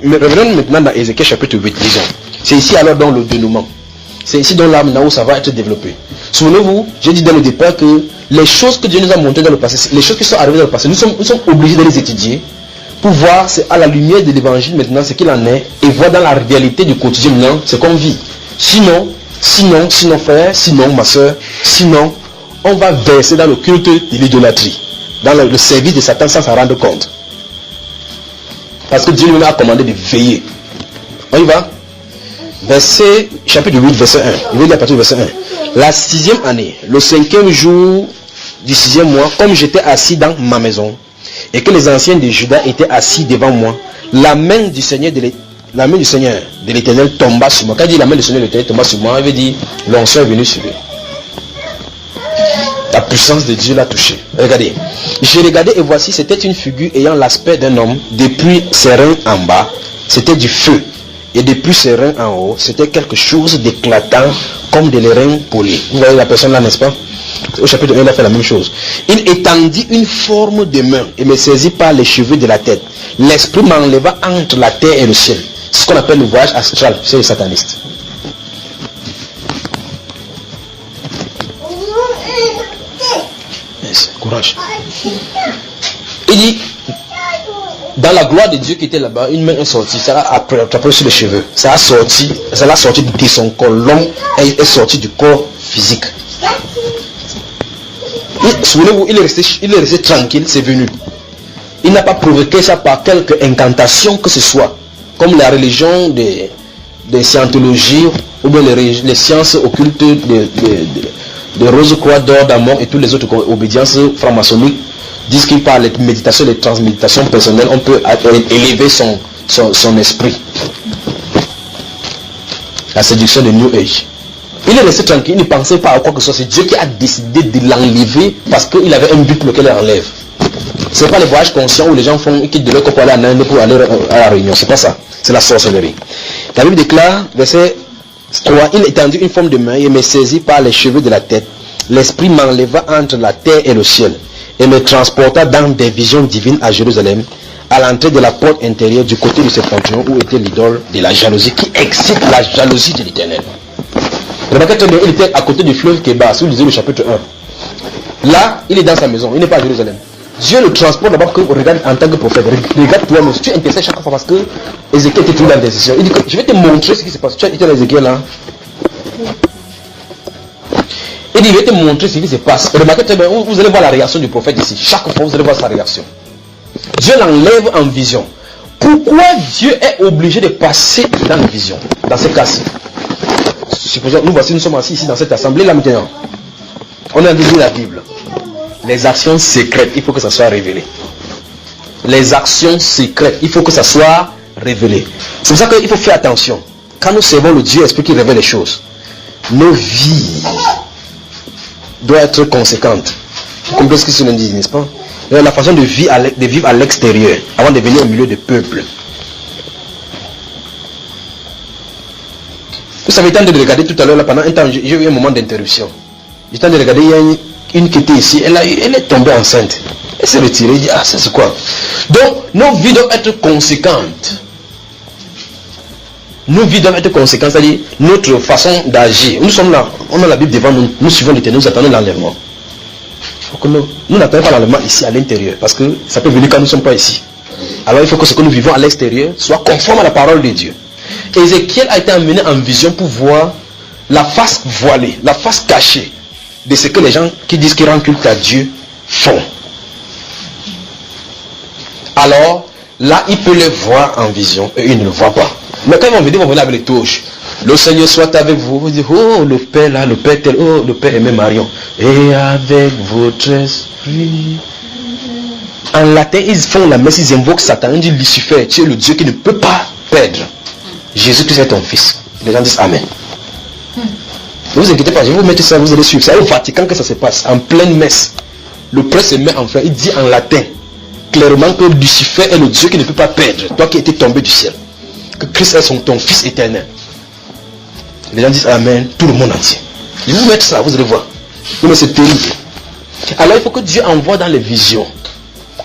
revenons maintenant dans Ézéchiel chapitre 8, disons. C'est ici alors dans le dénouement. C'est ici dans l'âme où ça va être développé. Souvenez-vous, j'ai dit dès le départ que les choses que Dieu nous a montrées dans le passé, les choses qui sont arrivées dans le passé, nous sommes obligés de les étudier pour voir à la lumière de l'évangile maintenant ce qu'il en est et voir dans la réalité du quotidien maintenant ce qu'on vit. Sinon frère, sinon ma soeur, sinon on va verser dans le culte de l'idolâtrie, dans le service de Satan sans s'en rendre compte. Parce que Dieu nous a commandé de veiller. On y va? Chapitre 8, verset 1. Il veut dire à partir du verset 1. La 6e année, le 5e jour du 6e mois, comme j'étais assis dans ma maison, et que les anciens de Juda étaient assis devant moi, la main du Seigneur de l'Éternel tomba sur moi. Quand il dit la main du Seigneur de l'Éternel tomba sur moi, il veut dire l'onction est venue sur lui. La puissance de Dieu l'a touché. Regardez. J'ai regardé et voici, c'était une figure ayant l'aspect d'un homme. Depuis ses reins en bas, c'était du feu. Et depuis ses reins en haut, c'était quelque chose d'éclatant comme des reins polis. Vous voyez la personne là, n'est-ce pas? Au chapitre 1, il a fait la même chose. Il étendit une forme de main et me saisit par les cheveux de la tête. L'esprit m'enleva entre la terre et le ciel. C'est ce qu'on appelle le voyage astral chez les satanistes. Yes, courage. Il dit, dans la gloire de Dieu qui était là-bas, une main est sortie, ça a attrapé sur les cheveux. Ça l'a sorti de son corps. L'homme est sorti du corps physique. Souvenez-vous, il est resté tranquille, c'est venu. Il n'a pas provoqué ça par quelque incantation que ce soit, comme la religion des scientologies ou bien les sciences occultes de Rose-Croix, d'or, d'amour et toutes les autres obédiences franc-maçonniques disent qu'il par les méditations, les transméditations personnelles, on peut élever son esprit. La séduction de New Age. Il est resté tranquille, il ne pensait pas à quoi que ce soit. C'est Dieu qui a décidé de l'enlever parce qu'il avait un but pour lequel il enlève. Ce n'est pas le voyage conscient où les gens quittent de leur corps pour aller en Inde pour aller à la réunion. C'est pas ça. C'est la sorcellerie. La Bible déclare, verset 3, il étendit une forme de main et me saisit par les cheveux de la tête. L'esprit m'enleva entre la terre et le ciel et me transporta dans des visions divines à Jérusalem, à l'entrée de la porte intérieure du côté du septentrion où était l'idole de la jalousie qui excite la jalousie de l'Éternel. Remarquez très bien, il était à côté du fleuve Kébar, si vous lisez le chapitre 1. Là, il est dans sa maison, il n'est pas à Jérusalem. Dieu le transporte d'abord que regarde en tant que prophète. Regarde toi, tu intercèdes chaque fois parce que Ézéchiel était toujours dans l'intercession. Il dit que je vais te montrer ce qui se passe. Tu as été dans Ézéchiel là. Il dit je vais te montrer ce qui se passe. Remarquez très bien, vous allez voir la réaction du prophète ici. Chaque fois vous allez voir sa réaction. Dieu l'enlève en vision. Pourquoi Dieu est obligé de passer dans la vision? Dans ce cas-ci. Supposons, nous sommes assis ici dans cette assemblée là maintenant. On a dit la Bible. Les actions secrètes, il faut que ça soit révélé. Les actions secrètes, il faut que ça soit révélé. C'est pour ça qu'il faut faire attention. Quand nous servons le Dieu Esprit qui révèle les choses, nos vies doivent être conséquentes. Vous comprenez ce que cela dit, n'est-ce pas? La façon de vivre à l'extérieur avant de venir au milieu du peuple. Vous savez, tant de regarder tout à l'heure, pendant un temps, j'ai eu un moment d'interruption. J'étais en train de regarder, il y a une qui était ici, elle est tombée enceinte. Elle s'est retirée, elle dit, ah, c'est quoi? Donc, nos vies doivent être conséquentes. Nos vies doivent être conséquentes, c'est-à-dire notre façon d'agir. Nous sommes là, on a la Bible devant nous, nous suivons l'Éternel, nous attendons l'enlèvement. Nous n'attendons pas l'enlèvement ici à l'intérieur, parce que ça peut venir quand nous ne sommes pas ici. Alors il faut que ce que nous vivons à l'extérieur soit conforme à la parole de Dieu. Ézéchiel a été amené en vision pour voir la face voilée, la face cachée de ce que les gens qui disent qu'ils rendent culte à Dieu font. Alors, là, il peut les voir en vision et il ne le voit pas. Mais quand ils vont venir avec les touches. Le Seigneur soit avec vous. Vous dites, oh, le Père là, le Père tel, oh, le Père aimé Marion. Et avec votre esprit. En latin, ils font la messe, ils invoquent Satan. Ils disent, Lucifer, tu es le Dieu qui ne peut pas perdre. Jésus-Christ est ton fils. Les gens disent Amen. Ne vous inquiétez pas, je vais vous mettre ça, vous allez suivre. C'est au Vatican que ça se passe, en pleine messe. Le prêtre se met en frère, il dit en latin, clairement que Lucifer est le Dieu qui ne peut pas perdre. Toi qui étais tombé du ciel. Que Christ est ton fils éternel. Les gens disent Amen, tout le monde entier. Je vais vous mettre ça, vous allez voir. Mais c'est terrible. Alors il faut que Dieu envoie dans les visions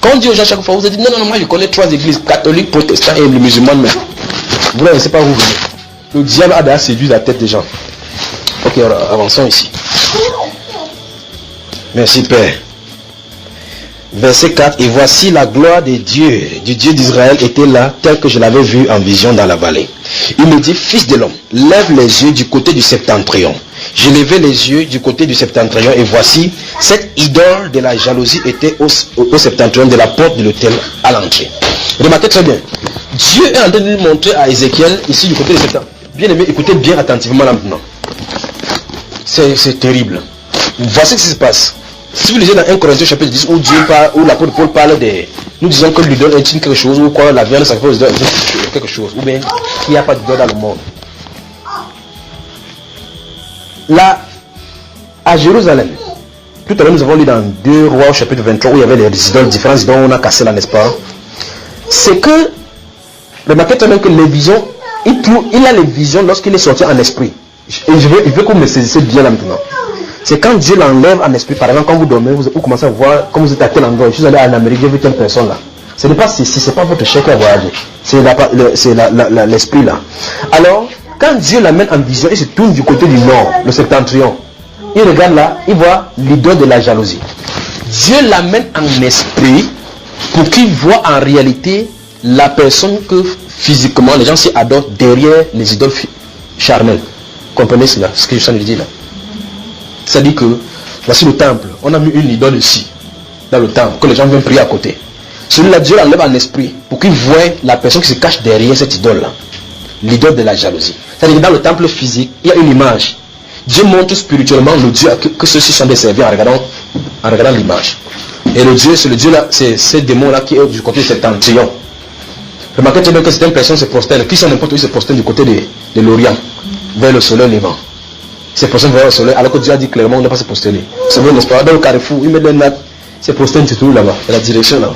Quand on dit aux gens chaque fois, vous dites, non, moi je connais 3 églises, catholiques, protestants et les musulmans même. Vous ne savez pas où vous venez. Le diable a déjà séduit la tête des gens. Ok, alors, avançons ici. Merci Père. Verset 4, et voici la gloire de Dieu, du Dieu d'Israël était là, tel que je l'avais vu en vision dans la vallée. Il me dit, fils de l'homme, lève les yeux du côté du septentrion. J'ai levé les yeux du côté du septentrion, et voici, cette idole de la jalousie était au septentrion de la porte de l'autel à l'entrée. Remarquez très bien, Dieu est en train de nous montrer à Ézéchiel, ici du côté du septentrion. Bien aimé, écoutez bien attentivement là maintenant. C'est terrible. Voici ce qui se passe. Si vous lisez dans 1 Corinthiens chapitre 10 où Dieu parle, où l'apôtre Paul parle de, nous disons que l'idole est quelque chose, ou quoi la viande sacrifiée est quelque chose, ou bien qu'il n'y a pas d'idole dans le monde. Là, à Jérusalem, tout à l'heure nous avons lu dans 2 Rois chapitre 23 où il y avait les idoles différentes dont on a cassé là, n'est-ce pas? C'est que, remarquez très bien que les visions, il a les visions lorsqu'il est sorti en esprit. Et je veux que vous me saisissiez bien là maintenant. C'est quand Dieu l'enlève en esprit, par exemple, quand vous dormez, vous commencez à voir, comme vous êtes à tel endroit, je suis allé en Amérique, j'ai vu telle personne là. Ce n'est pas c'est pas votre chèque à voyager, c'est l'esprit là. Alors, quand Dieu l'amène en vision, il se tourne du côté du nord, le septentrion. Il regarde là, il voit l'idole de la jalousie. Dieu l'amène en esprit pour qu'il voit en réalité la personne que physiquement les gens s'y adorent derrière les idoles charnelles. Comprenez cela, ce que je suis en train de dire là. C'est-à-dire que, voici le temple, on a mis une idole ici, dans le temple, que les gens viennent prier à côté. Celui-là, Dieu l'enlève en esprit, pour qu'il voie la personne qui se cache derrière cette idole-là. L'idole de la jalousie. C'est-à-dire que dans le temple physique, il y a une image. Dieu montre spirituellement le Dieu que ceux-ci sont desservis en regardant l'image. Et le Dieu, c'est le Dieu là, c'est ce démon-là qui est du côté de septentrion. Remarquez très bien que certaines personnes se prosternent, qui sont n'importe où, se prosternent du côté de l'Orient, vers le soleil levant. Ces personnes vers le soleil, alors que Dieu a dit clairement, on ne doit pas se prosterner. C'est vrai, n'est-ce pas? Dans le carrefour, il met des nattes, se prosterne surtout là-bas, dans la direction là.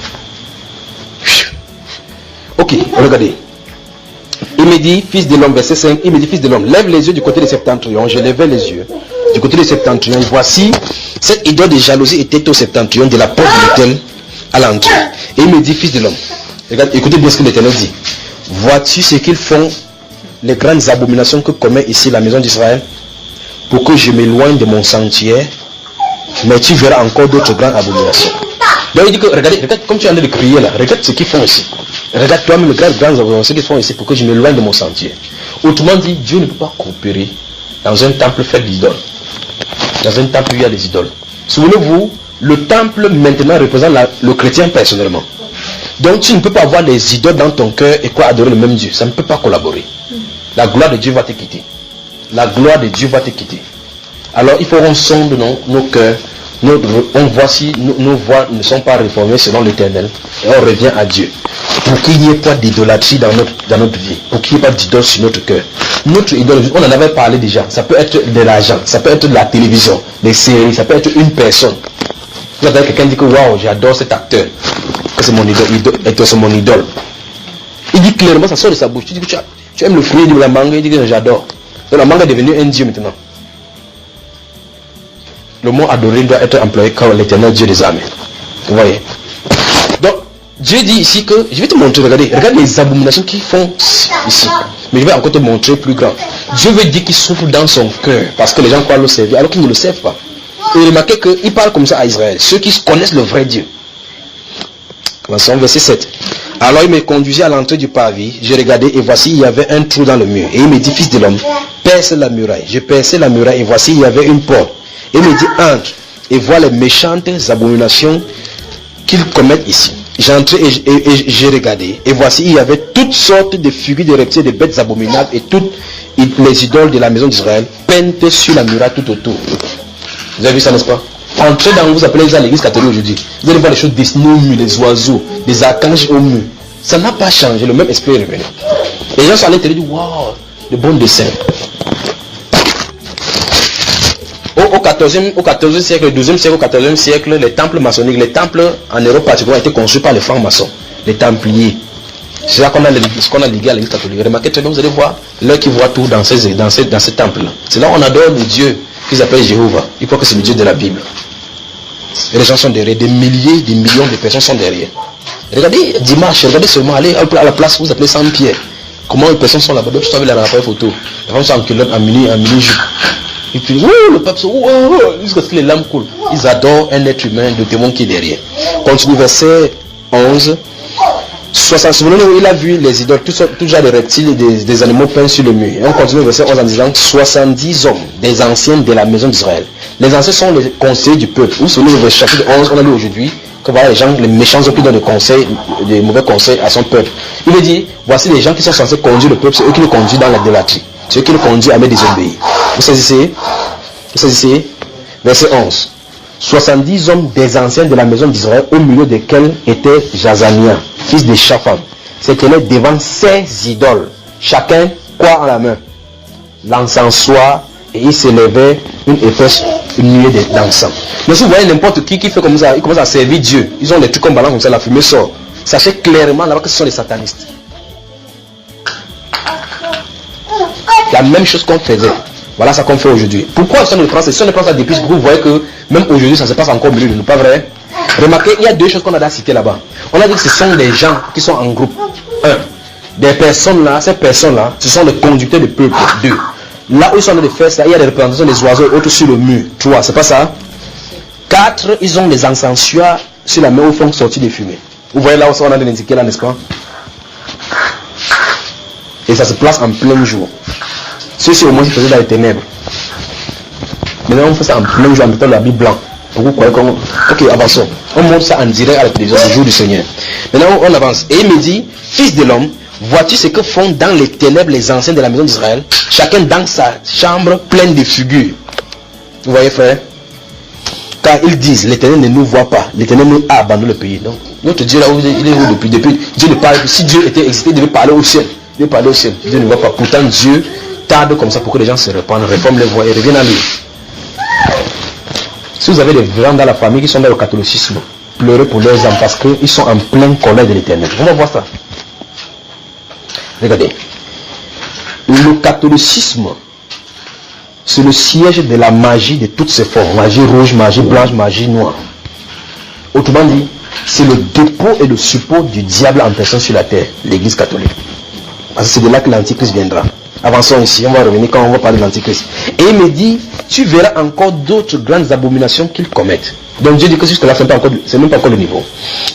Ok, regardez. Il me dit, fils de l'homme, verset 5, il me dit, fils de l'homme, lève les yeux du côté des septentrions. Je levais les yeux du côté des septentrions. Voici, cette idole de jalousie était au septentrion de la porte de l'autel à l'entrée. Et il me dit, fils de l'homme, regarde, écoutez bien ce que l'Éternel dit. Vois-tu ce qu'ils font, les grandes abominations que commet ici la maison d'Israël, pour que je m'éloigne de mon sanctuaire, mais tu verras encore d'autres grandes abominations. Donc il dit que, regarde, comme tu es en train de crier là, regarde ce qu'ils font ici. Regarde toi-même les grandes abominations qu'ils font ici pour que je m'éloigne de mon sanctuaire. Autrement dit, Dieu ne peut pas coopérer dans un temple fait d'idoles. Dans un temple où il y a des idoles. Souvenez-vous, le temple maintenant représente le chrétien personnellement. Donc tu ne peux pas avoir des idoles dans ton cœur et quoi adorer le même Dieu. Ça ne peut pas collaborer. La gloire de Dieu va te quitter. La gloire de Dieu va te quitter. Alors il faut qu'on sonde nos cœurs. On voit si nos voix ne sont pas réformées selon l'Éternel. Et on revient à Dieu. Pour qu'il n'y ait pas d'idolâtrie dans notre vie. Pour qu'il n'y ait pas d'idole sur notre cœur. Notre idole, on en avait parlé déjà. Ça peut être de l'argent. Ça peut être de la télévision. Des séries. Ça peut être une personne. Vous avez quelqu'un qui dit que waouh, j'adore cet acteur. Que c'est mon idole. Il dit clairement, ça sort de sa bouche. Tu dis que tu aimes le fruit de la mangue. Il dit que j'adore. Donc la mangue est devenue un dieu maintenant. Le mot adorer doit être employé comme l'Éternel Dieu des armées. Vous voyez. Donc, Dieu dit ici que, je vais te montrer, regarde les abominations qu'ils font ici. Mais je vais encore te montrer plus grand. Dieu veut dire qu'il souffre dans son cœur, parce que les gens croient le servir, alors qu'ils ne le servent pas. Et remarquez qu'il parle comme ça à Israël, ceux qui connaissent le vrai Dieu. Commençons verset 7. Alors il me conduisit à l'entrée du parvis, j'ai regardé et voici il y avait un trou dans le mur. Et il me dit, fils de l'homme, perce la muraille. Je perçai la muraille et voici il y avait une porte. Et il me dit, entre et vois les méchantes abominations qu'ils commettent ici. J'entrai et j'ai regardé. Et voici, il y avait toutes sortes de figures de reptiles, de bêtes abominables et toutes les idoles de la maison d'Israël peintes sur la muraille tout autour. Vous avez vu ça, n'est-ce pas? Entrez dans, vous appelez ça l'église catholique aujourd'hui. Vous allez voir les choses dessinées au mur, les oiseaux, des archanges au mur. Ça n'a pas changé, le même esprit est revenu. Les gens sont à l'intérieur et disent, waouh, de bons dessins. Au 14e siècle, au 12e siècle, au 14e siècle, les temples maçonniques, les temples en Europe particulièrement ont été construits par les francs-maçons, les templiers. C'est ça qu'on a ligué à l'église catholique. Remarquez très bien, vous allez voir l'œil qui voit tout dans ces temples-là. C'est là où on adore le Dieu qu'ils appellent Jéhovah. Ils croient que c'est le Dieu de la Bible. Et les gens sont derrière, des milliers, des millions de personnes sont derrière. Regardez dimanche, regardez seulement, allez à la place où vous appelez Saint-Pierre. Comment les personnes sont là-bas, d'autres sont avec la photo. Les femmes sont en culotte, en mini jupe. Et puis, le pape, jusqu'à ce que les larmes coulent. Ils adorent un être humain de témoin qui est derrière. Continue verset 11. 60, il a vu les idoles, tout genre de reptiles et des animaux peints sur le mur. Et on continue verset 11 en disant 70 hommes, des anciens de la maison d'Israël. Les anciens sont les conseillers du peuple. Vous savez, le chapitre 11, on a lu aujourd'hui, que voilà, les méchants ont pris dans des mauvais conseils à son peuple. Il veut dire, voici les gens qui sont censés conduire le peuple, c'est eux qui le conduisent dans l'idolâtrie. C'est eux qui le conduisent à me désobéir. Vous saisissez? Verset 11. 70 hommes des anciens de la maison d'Israël, au milieu desquels était Jazania, fils de Shaphan, s'éteignaient devant 16 idoles, chacun quoi en la main? L'encensoir, et il s'élevait une épaisse nuée d'encens. Mais si vous voyez n'importe qui fait comme ça, il commence à servir Dieu, ils ont des trucs comme ballon comme ça, la fumée sort. Sachez clairement là-bas que ce sont des satanistes. La même chose qu'on faisait. Voilà ça qu'on fait aujourd'hui. Pourquoi si on ne prend ça depuis? Vous voyez que même aujourd'hui ça se passe encore au milieu de nous, pas vrai? Remarquez, il y a deux choses qu'on a citées là-bas. On a dit que ce sont des gens qui sont en groupe. 1. Des personnes là, ces personnes là, ce sont les conducteurs du peuple. 2. Là où ils sont en train de faire ça, il y a des représentations des oiseaux et autres sur le mur. 3, c'est pas ça? 4, ils ont les encensoirs sur la main où ils font sortir des fumées. Vous voyez là où on a indiqué là, n'est-ce pas? Et ça se place en plein jour. Ceux-ci au moins se faisaient dans les ténèbres. Maintenant on fait ça en plein jour en mettant l'habit blanc. Vous croyez qu'on... Ok, avançons. On montre ça en direct à la télévision le jour du Seigneur. Maintenant on avance. Et il me dit, fils de l'homme, vois-tu ce que font dans les ténèbres les anciens de la maison d'Israël, chacun dans sa chambre pleine de figures. Vous voyez frère? Car ils disent, l'Éternel ne nous voit pas, l'Éternel nous a abandonné le pays. Donc notre Dieu là où il est où depuis Dieu ne parle. Si Dieu était existé, il devait parler au ciel. Il devait parler au ciel. Dieu ne voit pas. Pourtant Dieu tarde comme ça pour que les gens se répandent, réforment les voies et reviennent à lui. Si vous avez des gens dans la famille qui sont dans le catholicisme, pleurez pour leurs âmes parce qu'ils sont en pleine colère de l'Éternel. On va voir ça. Regardez. Le catholicisme, c'est le siège de la magie de toutes ses formes. Magie rouge, magie blanche, magie noire. Autrement dit, c'est le dépôt et le support du diable en personne sur la terre, l'Église catholique. Parce que c'est de là que l'Antichrist viendra. Avançons ici, on va revenir quand on va parler de l'Antichrist. Et il me dit, tu verras encore d'autres grandes abominations qu'ils commettent. Donc Dieu dit que jusque là, c'est même pas encore le niveau.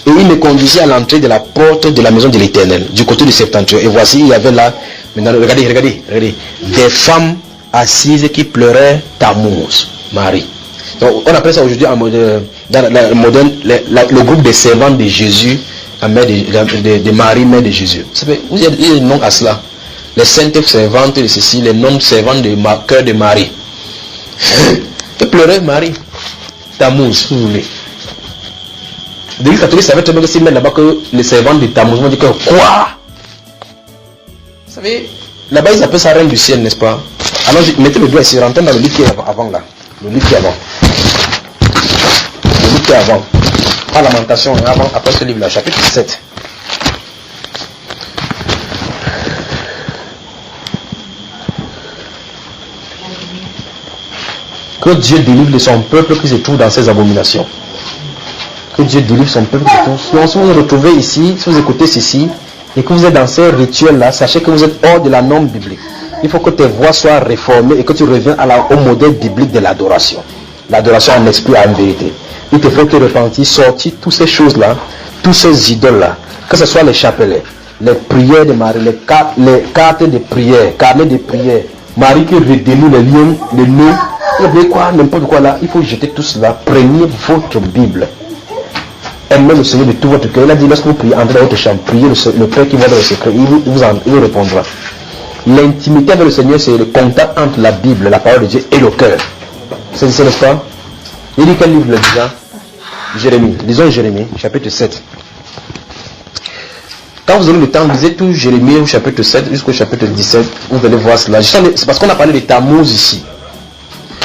Et il me conduisit à l'entrée de la porte de la maison de l'Éternel, du côté du septentrion. Et voici, il y avait là, maintenant, regardez, des femmes assises qui pleuraient Tammuz, Marie. Donc on appelle ça aujourd'hui dans la moderne, le groupe des servantes de Jésus, la mère de Marie, mère de Jésus. Il y a des noms à cela. Les saintes servantes de ceci, les noms servantes de cœur de Marie. Et pleurait Marie. Tammuz, si vous voulez. L'Église catholique savait très bien que s'ils mettent là-bas que les servantes de Tammuz vont dire que quoi? Vous savez, là-bas ils appellent ça reine du ciel, n'est-ce pas? Alors mettez le doigt ici, rentrez dans le livre qui est avant là. Le livre qui est avant. Le livre qui est avant. Pas Lamentation, avant, après ce livre-là, chapitre 7. Que Dieu délivre son peuple qui se trouve dans ces abominations. Que Dieu délivre son peuple qui se trouve. Donc, si vous vous retrouvez ici, si vous écoutez ceci, et que vous êtes dans ces rituels-là, sachez que vous êtes hors de la norme biblique. Il faut que tes voix soient réformées et que tu reviennes au modèle biblique de l'adoration. L'adoration en esprit et en vérité. Il te faut te repentir, sortir toutes ces choses-là, tous ces idoles-là, que ce soit les chapelets, les prières de Marie, les cartes de prière, carnet de prière, Marie qui redénoue les lions, les nœuds, quoi, n'importe quoi là, il faut jeter tout cela. Prenez votre Bible. Aimez le Seigneur de tout votre cœur. Il a dit, lorsque vous priez, entrez dans votre chambre, priez le Père qui va dans le secret, il vous répondra. L'intimité avec le Seigneur, c'est le contact entre la Bible, la parole de Dieu et le cœur. C'est n'est-ce pas? Il dit quel livre le déjà? Jérémie. Lisons Jérémie, chapitre 7. Quand vous avez le temps, lisez tout Jérémie au chapitre 7 jusqu'au chapitre 17. Vous allez voir cela. C'est parce qu'on a parlé de Tammuz ici.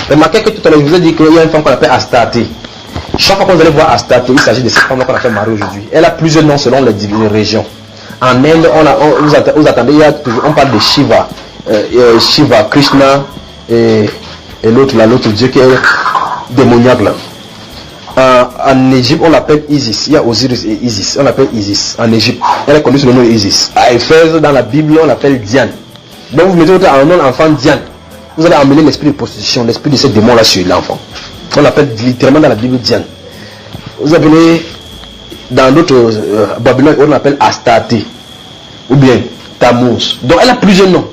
Remarquez que tout à l'heure, je vous ai dit qu'il y a une femme qu'on appelle Astarté. Chaque fois que vous allez voir Astarté, il s'agit de cette femme qu'on appelle Marie aujourd'hui. Elle a plusieurs noms selon les régions. En Inde, vous attendez, on parle de Shiva, Shiva, Krishna et l'autre dieu qui est démoniaque là. En Égypte, on l'appelle Isis. Il y a Osiris et Isis. On l'appelle Isis en Égypte. Elle est connue sous le nom Isis. À Éphèse, dans la Bible, on l'appelle Diane. Donc vous mettez votre enfant Diane. Vous allez amener l'esprit de prostitution, l'esprit de ce démon-là sur l'enfant. On l'appelle littéralement dans la Bible Diane. Vous appelez dans d'autres Babylone, on l'appelle Astarté. Ou bien Tammuz. Donc elle a plusieurs noms.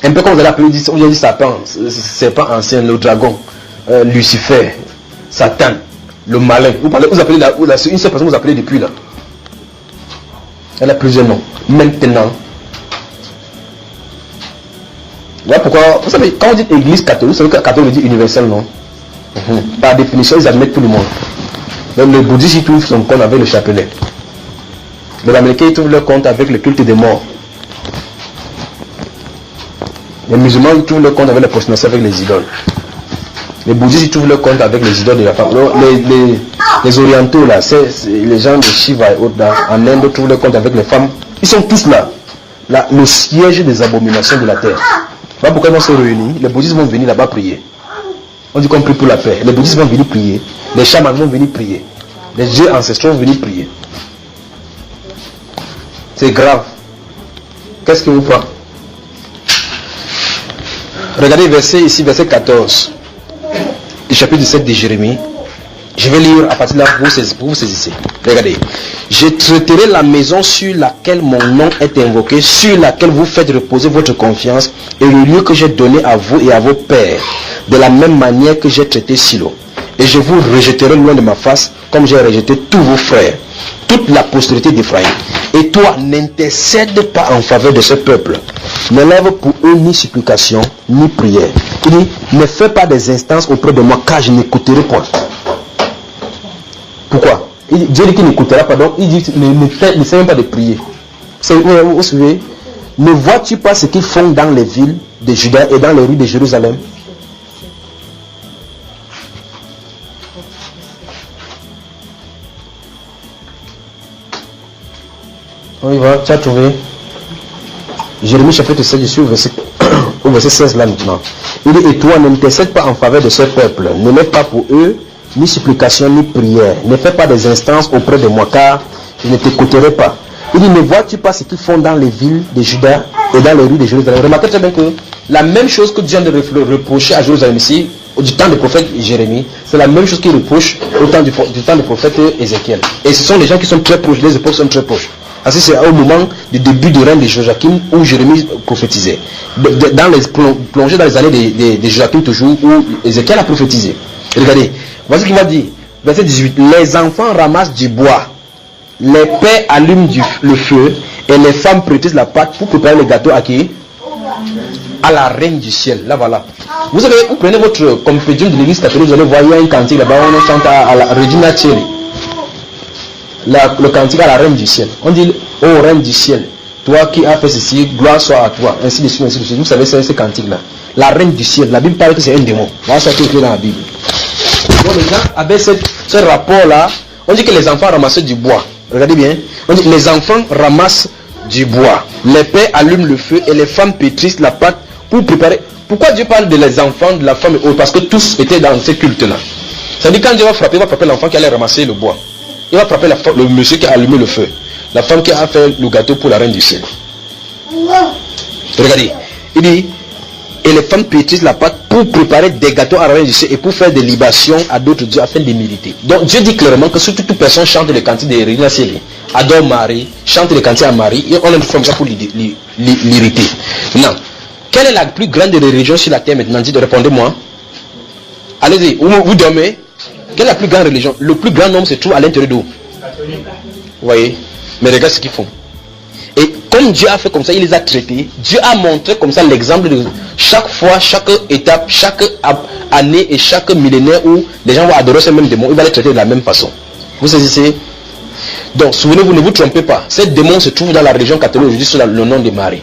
Un peu comme vous allez appeler, on dit Satan, serpent ancien, le dragon, Lucifer, Satan, le malin. Vous appelez une seule personne, vous appelez depuis là. Elle a plusieurs noms. Maintenant, voilà pourquoi, vous savez, quand on dit église catholique, vous savez que catholique veut dire universel, non? Par définition, ils admettent tout le monde. Donc le bouddhiste, il trouve son compte avec le chapelet. Les Américains, ils trouvent leur compte avec le culte des morts. Les musulmans, ils trouvent leur compte avec la prostitution, avec les idoles. Les bouddhistes, ils trouvent leur compte avec les idoles de la femme. Les orientaux, là, les gens de Shiva et autres, là, en Inde, trouvent leur compte avec les femmes. Ils sont tous là. Le siège des abominations de la terre. Voilà pourquoi ils vont se réunir. Les bouddhistes vont venir là-bas prier. On dit qu'on prie pour la paix. Les bouddhistes vont venir prier. Les chamans vont venir prier. Les dieux ancestraux vont venir prier. C'est grave. Qu'est-ce que vous faites? Regardez verset ici, verset 14. Du chapitre 17 de Jérémie. Je vais lire à partir de là pour vous saisir. Regardez. Je traiterai la maison sur laquelle mon nom est invoqué, sur laquelle vous faites reposer votre confiance, et le lieu que j'ai donné à vous et à vos pères, de la même manière que j'ai traité Silo. Et je vous rejetterai loin de ma face, comme j'ai rejeté tous vos frères, toute la postérité d'Éphraïm. Et toi, n'intercède pas en faveur de ce peuple. N'élève pour eux ni supplication, ni prière. Il dit, ne fais pas des instances auprès de moi, car je n'écouterai point. Pourquoi? Dieu dit qu'il n'écoutera pas, donc il dit, ne sait même pas de prier. Vous savez, ne vois-tu pas ce qu'ils font dans les villes de Juda et dans les rues de Jérusalem? On y va, tu as trouvé Jérémie chapitre 7, je suis au verset 16 là maintenant. Il dit, et toi, n'intercède pas en faveur de ce peuple, ne lève pas pour eux ni supplication ni prière, ne fais pas des instances auprès de moi, car je ne t'écouterai pas. Il dit, ne vois-tu pas ce qu'ils font dans les villes de Juda et dans les rues de Jérusalem? Remarquez très bien que la même chose que Dieu vient de reprocher à Jérusalem ici, du temps du prophète Jérémie, c'est la même chose qu'il reproche au temps du temps du prophète Ézéchiel. Et ce sont les gens qui sont très proches, les époques sont très proches. Ainsi, c'est au moment du début du règne de Joachim où Jérémie prophétisait. Plongé dans les années de Joachim toujours, où Ézéchiel a prophétisé. Regardez, voici ce qu'il va dire. Verset 18. Les enfants ramassent du bois, les pères allument le feu, et les femmes prétisent la pâte pour préparer le gâteau à qui? À la reine du ciel. Là, voilà. Vous savez, vous prenez votre compédium de l'église catholique, vous allez voir, il y a un cantique là-bas, on chante à la Regina Thierry. Le cantique à la reine du ciel. On dit, ô reine du ciel, toi qui as fait ceci, gloire soit à toi. Ainsi de suite, ainsi de suite. Vous savez, c'est ce cantique-là. La reine du ciel. La Bible parle que c'est un démon. Voilà ça qui est écrit dans la Bible. Donc les gens avec ce rapport-là, on dit que les enfants ramassaient du bois. Regardez bien. On dit que les enfants ramassent du bois. Les pères allument le feu et les femmes pétrissent la pâte pour préparer. Pourquoi Dieu parle de les enfants, de la femme et autres? Parce que tous étaient dans ce culte-là. Ça dit quand Dieu va frapper l'enfant qui allait ramasser le bois. Il va frapper le monsieur qui a allumé le feu. La femme qui a fait le gâteau pour la reine du ciel. Regardez. Il dit, et les femmes pétrissent la pâte pour préparer des gâteaux à la reine du ciel et pour faire des libations à d'autres dieux afin de mériter. Donc Dieu dit clairement que surtout toute personne chante le cantique de Regina Cieli, adore Marie, chante le cantique à Marie, et on a une forme ça pour l'irriter. Maintenant, quelle est la plus grande religion sur la terre maintenant? Dites, répondez-moi. Allez-y, vous dormez. Quelle est la plus grande religion? Le plus grand nombre se trouve à l'intérieur d'où? Vous voyez? Mais regarde ce qu'ils font. Et comme Dieu a fait comme ça, il les a traités. Dieu a montré comme ça l'exemple de chaque fois, chaque étape, chaque année et chaque millénaire où les gens vont adorer ce même démon, il va les traiter de la même façon. Vous saisissez? Donc, souvenez-vous, ne vous trompez pas. Ces démons se trouvent dans la région catholique aujourd'hui sous le nom de Marie.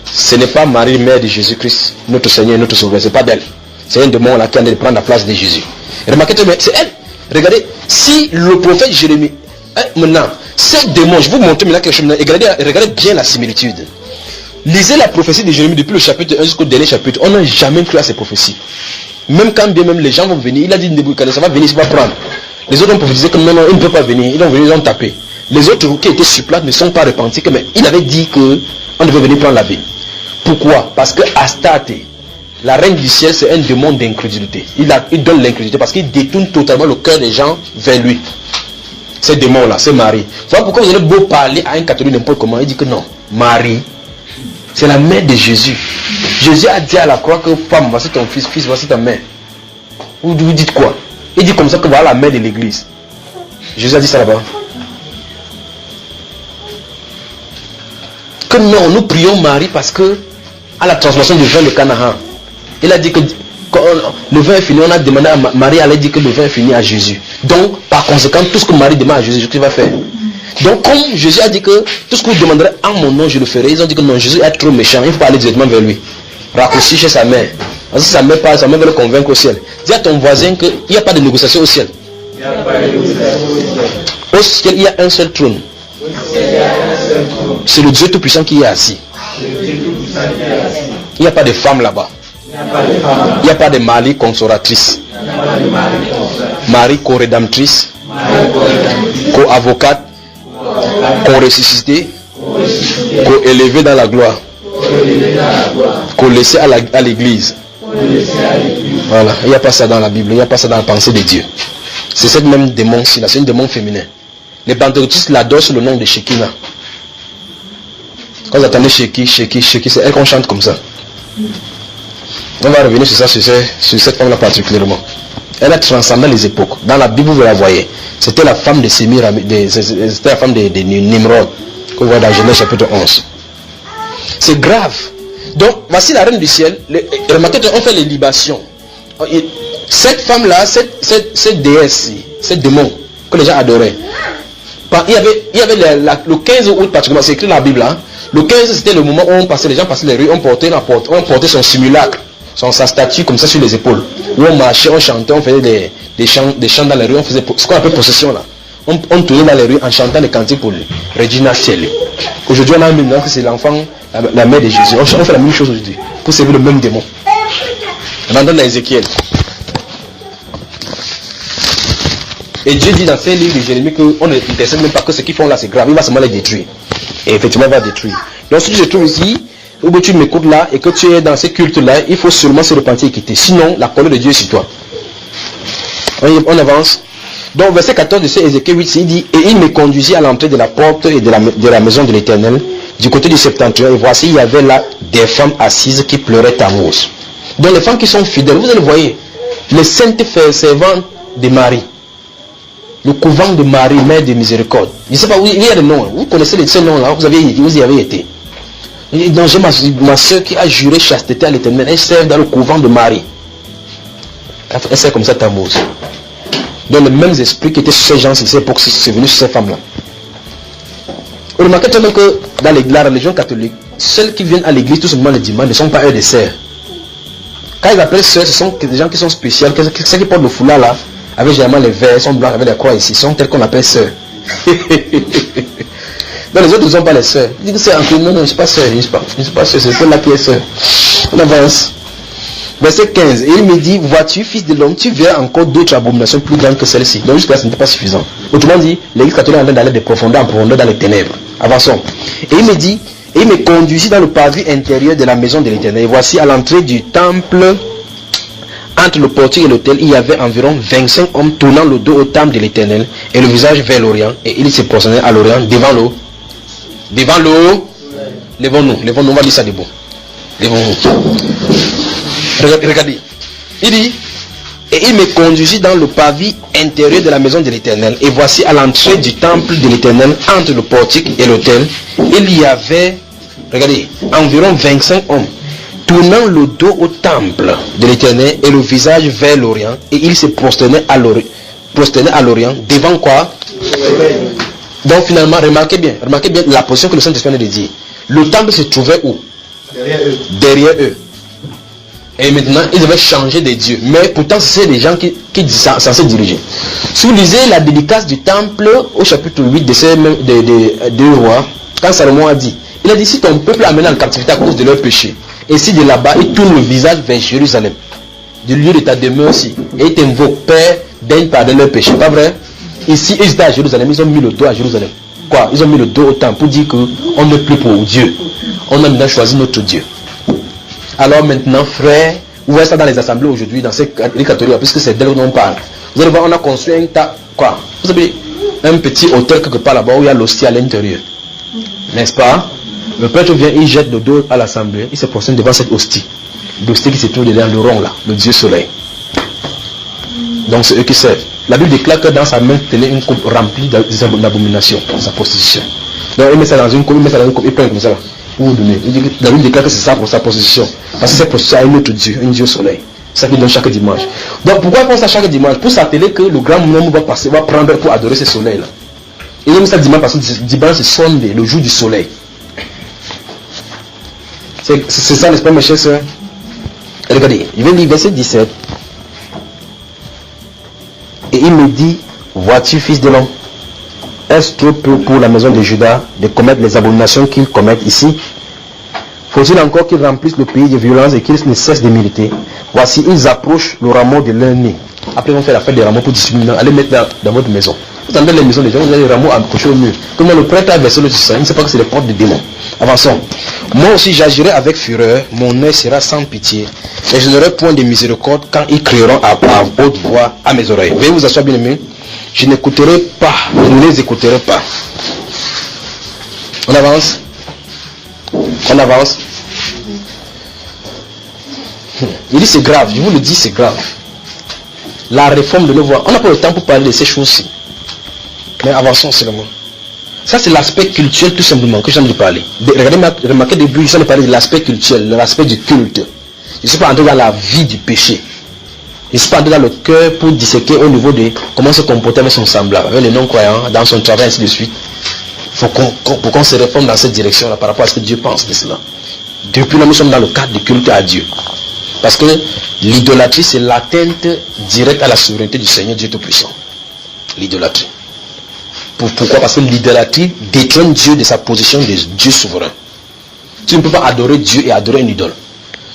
Ce n'est pas Marie, mère de Jésus-Christ, notre Seigneur, notre Sauveur. Ce n'est pas d'elle. C'est un démon là qui est en train de prendre la place de Jésus. Remarquez très bien, c'est elle. Regardez, si le prophète Jérémie, maintenant, ces démons, je vous montre maintenant quelque chose. Regardez bien la similitude. Lisez la prophétie de Jérémie depuis le chapitre 1 jusqu'au dernier chapitre. On n'a jamais cru à ces prophéties. Même quand bien même les gens vont venir, il a dit Nebuchadnezzar va venir, il va prendre. Les autres ont prophétisé que non, il ne peut pas venir. Ils ont venu, ils ont tapé. Les autres qui étaient sur place ne sont pas repentis, mais il avait dit qu'on devait venir prendre la ville. Pourquoi? Parce que Astarte, la reine du ciel, c'est un démon d'incrédulité. Il donne l'incrédulité parce qu'il détourne totalement le cœur des gens vers lui. Ce démon-là, c'est Marie. Voilà pourquoi vous allez beau parler à un catholique n'importe comment, il dit que non, Marie, c'est la mère de Jésus. Jésus a dit à la croix que femme, voici ton fils, fils, voici ta mère. Vous dites quoi? Il dit comme ça que voilà la mère de l'église. Jésus a dit ça là-bas. Que non, nous prions Marie parce que à la transformation du vin de Canaan, il a dit que quand le vin est fini, on a demandé à Marie, elle a dit que le vin est fini à Jésus. Donc, par conséquent, tout ce que Marie demande à Jésus, Jésus va faire. Donc, comme Jésus a dit que tout ce que vous demanderez en mon nom, je le ferai, ils ont dit que non, Jésus est trop méchant, il faut aller directement vers lui. Raccourci chez sa mère. Parce que sa mère parle, sa mère veut le convaincre au ciel. Dis à ton voisin qu'il n'y a pas de négociation au ciel. Au ciel, il y a un seul trône. C'est le Dieu Tout-Puissant qui est assis. Il n'y a pas de femme là-bas. Il n'y a pas de Marie consolatrice. Marie co-rédemptrice, co-avocate, co-ressuscité, co-élevé dans la gloire, co-laissé à l'église. Voilà, il n'y a pas ça dans la Bible, il n'y a pas ça dans la pensée de Dieu. C'est cette même démon-ci, c'est une démon féminin. Les pentecôtistes l'adorent sous le nom de Shekinah. Quand vous attendez Sheki, c'est elle qu'on chante comme ça. On va revenir sur ça, sur cette femme-là particulièrement. Elle a transcendé les époques. Dans la Bible, vous la voyez. C'était la femme de c'était la femme de Nimrod, qu'on voit dans Genèse chapitre 11. C'est grave. Donc, voici la reine du ciel. Remarquez, on fait les libations. Cette femme-là, cette déesse, cette démon, que les gens adoraient. Il y avait le 15 août particulièrement, c'est écrit dans la Bible. Hein. Le 15, c'était le moment où les gens passaient les rues, on portait son simulacre, sa statue comme ça sur les épaules. Où on marchait, on chantait, on faisait des chants dans les rues, on faisait ce qu'on appelle possession là. On tournait dans les rues en chantant des cantiques pour lui. Regina Cieli. Aujourd'hui, on a maintenant que c'est l'enfant, la mère de Jésus. On fait la même chose aujourd'hui, pour servir le même démon. On entend dans Ézéchiel. Et Dieu dit dans ces livres de Jérémie qu'on ne décède même pas que ce qu'ils font là c'est grave, il va seulement les détruire. Et effectivement, il va détruire. Donc si tu te trouves ici, ou que tu m'écoutes là, et que tu es dans ces cultes-là, il faut seulement se repentir et quitter. Sinon, la colère de Dieu est sur toi. On avance. Donc verset 14 de ce Ézéchiel 8, il dit, et il me conduisit à l'entrée de la porte et de la maison de l'Éternel, du côté du septentrion, et voici, il y avait là des femmes assises qui pleuraient Tammuz. Donc les femmes qui sont fidèles, vous allez voir, les saintes servantes de Marie. Le couvent de Marie, mère de miséricorde. Je ne sais pas, il y a des noms. Vous connaissez ces noms-là, vous y avez été. Donc j'ai ma soeur qui a juré chasteté à l'Éternel. Elle sert dans le couvent de Marie. Elle sert comme ça Tammuz. Donc les mêmes esprits qui étaient sur ces gens, c'est venu sur ces femmes-là. Vous remarquez tout de même que dans la religion catholique, celles qui viennent à l'église tout simplement le dimanche ne sont pas eux des sœurs. Quand ils appellent sœurs, ce sont des gens qui sont spéciaux, ceux qui portent le foulard là, avec généralement les verres, sont blancs avec des croix ici, sont tels qu'on appelle sœurs. Donc les autres ne sont pas les sœurs. Ils disent que c'est un peu, non, je ne suis pas sœur, je ne suis pas sœur, c'est celle-là qui est sœur. On avance. Verset 15, et il me dit, vois-tu, fils de l'homme, tu verras encore d'autres abominations plus grandes que celle-ci. Donc jusqu'à là, ce n'était pas suffisant. Autrement dit, l'église catholique est en train d'aller de profondeur en profondeur dans les ténèbres. Avançons. Et il me dit, et il me conduisit dans le pavé intérieur de la maison de l'Éternel. Et voici à l'entrée du temple, entre le portique et l'autel, il y avait environ 25 hommes tournant le dos au temple de l'Éternel et le visage vers l'Orient. Et ils se prosternaient à l'Orient devant l'eau. Devant l'eau. Levons-nous, on va dire ça debout. Levons-nous. Regardez. Il dit, et il me conduisit dans le pavé intérieur de la maison de l'Éternel. Et voici à l'entrée du temple de l'Éternel, entre le portique et l'autel, il y avait, regardez, environ 25 hommes tournant le dos au temple de l'Éternel et le visage vers l'Orient, et il se prosternait à l'Orient devant quoi? Donc finalement, remarquez bien la position que le Saint-Esprit vient de dire. Le temple se trouvait où? Derrière eux. Et maintenant, ils devaient changer de Dieu. Mais pourtant, c'est les gens qui sont censés diriger. Si vous lisez la dédicace du temple au chapitre 8 de ces deux rois, quand Salomon a dit, il a dit, si ton peuple est amené en captivité à cause de leur péché, et si de là-bas, il tourne le visage vers Jérusalem. du lieu de ta demeure aussi. Et ils t'invoquent, Père, daigne pardonner leurs péchés. Pas vrai? Ici, ils étaient à Jérusalem, ils ont mis le dos à Jérusalem. Quoi? Ils ont mis le dos au temple pour dire qu'on n'est plus pour Dieu. On a maintenant choisi notre Dieu. Alors maintenant, frère, vous voyez ça dans les assemblées aujourd'hui, dans les catholiques, puisque c'est d'elle dont on parle. Vous allez voir, on a construit un tas, quoi? Vous savez, un petit hôtel quelque part là-bas où il y a l'hostie à l'intérieur. N'est-ce pas? Le prêtre vient, il jette le dos à l'assemblée, il se prosterne devant cette hostie. L'hostie qui se trouve derrière le rond là, le Dieu soleil. Donc c'est eux qui servent. La Bible déclare que dans sa main tenait une coupe remplie d'abominations, sa position. Donc il met ça dans une coupe, il prend comme ça là. Pour vous donner. La Bible déclare que c'est ça pour sa position. Parce que cette position a un autre Dieu, un Dieu soleil. C'est ça qu'il donne chaque dimanche. Donc pourquoi ils font ça chaque dimanche? Pour s'atteler que le grand nombre va passer, va prendre pour adorer ce soleil là. Et ils aiment ça dimanche parce que dimanche c'est Sunday, le jour du soleil. C'est ça, n'est-ce pas, mes chers soeurs? Regardez, je vais lire verset 17. Et il me dit, vois-tu, fils de l'homme, est-ce trop peu pour la maison de Juda de commettre les abominations qu'ils commettent ici? Faut-il encore qu'ils remplissent le pays de violence et qu'ils ne cessent de militer? Voici, ils approchent le rameau de leur nez. Après, ils vont faire la fête des rameaux pour dissimuler. Allez mettre dans votre maison. Vous entendez les maisons des gens, vous avez les rameaux accrochés au mur. Comme le prêtre a versé le sang, il ne sait pas que c'est les portes des démons. Avançons. Moi aussi, j'agirai avec fureur, mon œil sera sans pitié, et je n'aurai point de miséricorde quand ils crieront à haute voix à mes oreilles. Veuillez vous asseoir, bien aimés. Je n'écouterai pas, je ne les écouterai pas. On avance. On avance. Il dit c'est grave, je vous le dis, c'est grave. La réforme de nos voix, on n'a pas le temps pour parler de ces choses-ci. Mais avançons seulement. Ça c'est l'aspect culturel tout simplement que j'ai envie de parler. Regardez, remarquez au début, je de parler de l'aspect culturel, de l'aspect du culte. Je ne suis pas entré dans la vie du péché. Je ne suis pas entré dans le cœur pour disséquer au niveau de comment se comporter avec son semblable, avec les non-croyants, dans son travail, ainsi de suite. Pour qu'on se réforme dans cette direction-là par rapport à ce que Dieu pense de cela. Depuis là, nous sommes dans le cadre du culte à Dieu. Parce que l'idolâtrie, c'est l'atteinte directe à la souveraineté du Seigneur Dieu Tout-Puissant. L'idolâtrie. Pourquoi? Parce que l'idolâtrie détrône Dieu de sa position de Dieu souverain. Tu ne peux pas adorer Dieu et adorer une idole.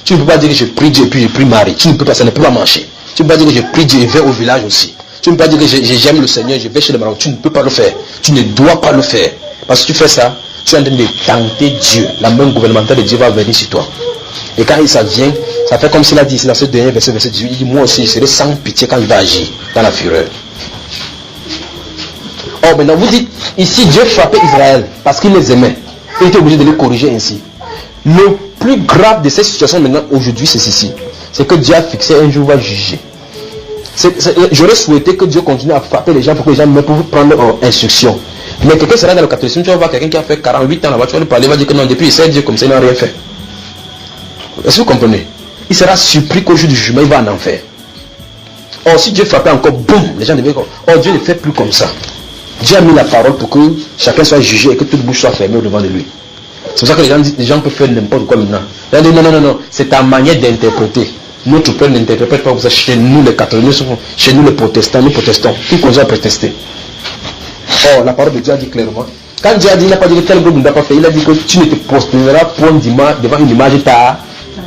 Tu ne peux pas dire que je prie Dieu et puis je prie Marie. Tu ne peux pas, ça ne peut pas marcher. Tu ne peux pas dire que je prie Dieu et vais au village aussi. Tu ne peux pas dire que j'aime le Seigneur et je vais chez les marins. Tu ne peux pas le faire. Tu ne dois pas le faire. Parce que tu fais ça, tu es en train de tenter Dieu. La main gouvernementale de Dieu va venir sur toi. Et quand ça vient, ça fait comme s'il a dit, c'est dans ce dernier verset 18, il dit, moi aussi, je serai sans pitié quand il va agir dans la fureur. Oh, maintenant vous dites, ici Dieu frappait Israël parce qu'il les aimait. Il était obligé de les corriger ainsi. Le plus grave de cette situation maintenant, aujourd'hui, c'est ceci. C'est que Dieu a fixé un jour, va juger. J'aurais souhaité que Dieu continue à frapper les gens pour que les gens me puissent prendre leur instruction. Mais quelqu'un sera dans le catholicisme, tu vas voir quelqu'un qui a fait 48 ans là-bas, tu vas lui parler, il va dire que non, depuis il sait Dieu comme ça, il n'a rien fait. Est-ce que vous comprenez? Il sera surpris qu'au jour du jugement, il va en enfer. Or, si Dieu frappait encore, boum, les gens devaient... Or, Dieu ne fait plus comme ça. Dieu a mis la parole pour que chacun soit jugé et que toute bouche soit fermée au devant de lui. C'est pour ça que les gens peuvent faire n'importe quoi maintenant. Ils disent non, c'est ta manière d'interpréter. Notre Père n'interprète pas comme ça. Chez nous les catholiques, chez nous les protestants, nous protestons. Tout continue à protester. Or, la parole de Dieu a dit clairement. Quand Dieu a dit, il n'a pas dit que tel groupe ne doit pas faire, il a dit que tu ne te prosterneras point devant une image de ta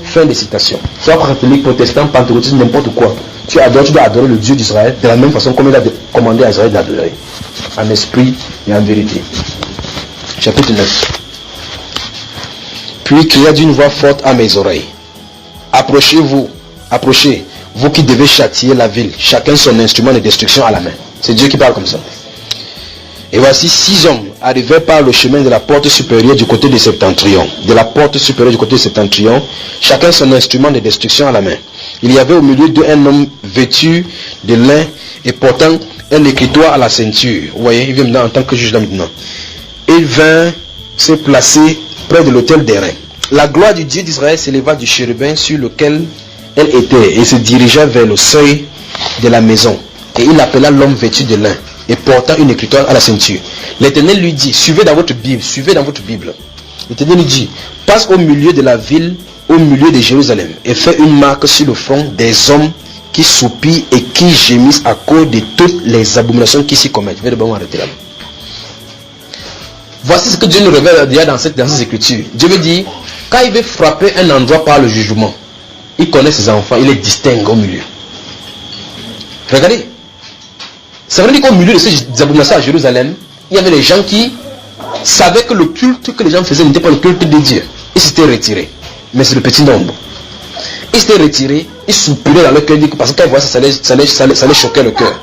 fin de citation. Soit catholique, protestant, pentecôtiste, n'importe quoi. Tu dois adorer le Dieu d'Israël de la même façon comme il a commandé à Israël d'adorer. En esprit et en vérité. Chapitre 9. Puis cria d'une voix forte à mes oreilles. Approchez-vous, approchez, vous qui devez châtier la ville, chacun son instrument de destruction à la main. C'est Dieu qui parle comme ça. Et voici 6 hommes arrivèrent par le chemin de la porte supérieure du côté du septentrion. De la porte supérieure du côté du septentrion, chacun son instrument de destruction à la main. Il y avait au milieu d'eux un homme vêtu de lin et portant un écritoire à la ceinture. Vous voyez, il vient maintenant en tant que juge là maintenant. Il vint se placer près de l'autel d'airain. La gloire du Dieu d'Israël s'éleva du chérubin sur lequel elle était et se dirigea vers le seuil de la maison. Et il appela l'homme vêtu de lin et portant une écritoire à la ceinture. L'Éternel lui dit, suivez dans votre Bible. L'Éternel lui dit, passe au milieu de la ville, au milieu de Jérusalem, et fais une marque sur le front des hommes qui soupirent et qui gémissent à cause de toutes les abominations qui s'y commettent. Je vais d'abord m'arrêter là. Voici ce que Dieu nous révèle déjà dans ces écritures. Dieu veut dire, quand il veut frapper un endroit par le jugement, il connaît ses enfants, il les distingue au milieu. Regardez. Ça veut dire qu'au milieu de ces abominations à Jérusalem, il y avait des gens qui savaient que le culte que les gens faisaient n'était pas le culte de Dieu. Ils s'étaient retirés. Mais c'est le petit nombre. Ils s'étaient retirés, ils soupiraient dans leur cœur, parce que quand ils voyaient ça, ça les choquait le cœur.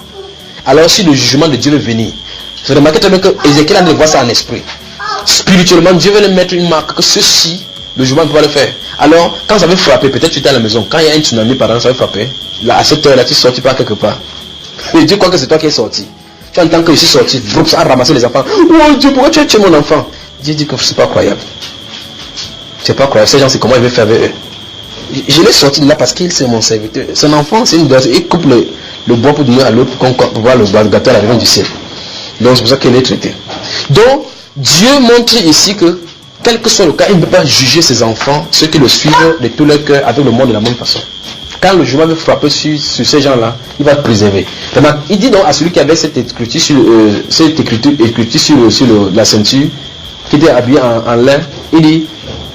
Alors si le jugement de Dieu venait, je remarquais très bien que Ézéchiel a de voir ça en esprit. Spirituellement, Dieu veut leur mettre une marque que ceci, le jugement ne peut pas le faire. Alors, quand ça avait frappé, peut-être tu étais à la maison, quand il y a un tsunami par exemple, ça avait frappé, là, à cette heure-là, tu sortis pas quelque part. Et Dieu croit que c'est toi qui es sorti. Tu entends que je suis sorti, à ramasser les enfants. Oh Dieu, pourquoi tu as tué mon enfant? Dieu dit que c'est pas croyable. C'est pas croyable. Ces gens, c'est comment il veut faire avec eux. Je l'ai sorti de là parce qu'il c'est mon serviteur. Son enfant, c'est une doigt. Il coupe le bois pour donner à l'autre pour voir le gâteau à la du ciel. Donc c'est pour ça qu'il est traité. Donc, Dieu montre ici que, quel que soit le cas, il ne peut pas juger ses enfants, ceux qui le suivent de tout leur cœur, avec le monde de la même façon. Quand le jugement veut frapper sur ces gens-là, il va te préserver. Il dit donc à celui qui avait cette écriture sur la ceinture, qui était habillé en lin, il dit,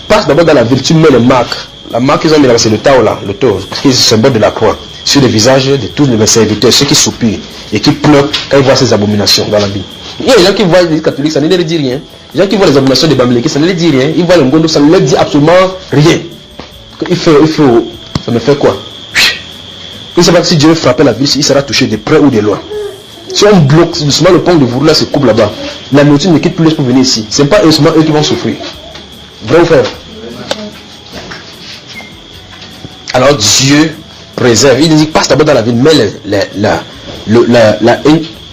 passe d'abord dans la ville, tu mets les marques. La marque qu'ils ont mis là, c'est le tau là, le tau, parce que c'est le symbole de la croix, sur les visages de tous les serviteurs, ceux qui soupirent et qui pleurent quand ils voient ces abominations dans la Bible. Il y a des gens qui voient les catholiques, ça ne leur dit rien. Les gens qui voient les abominations des Bamilekis, ça ne leur dit rien. Ils voient le Ngondo, ça ne leur dit absolument rien. Il faut, ça me fait quoi? Il ne sait pas que si Dieu veut frapper la ville, il sera touché de près ou de loin. Si on bloque seulement le pont de Vourou là se coupe là-bas, la nourriture ne quitte plus pour venir ici. Ce n'est pas seulement eux qui vont souffrir. Vrai ou frère? Alors Dieu préserve. Il dit passe d'abord dans la ville, mets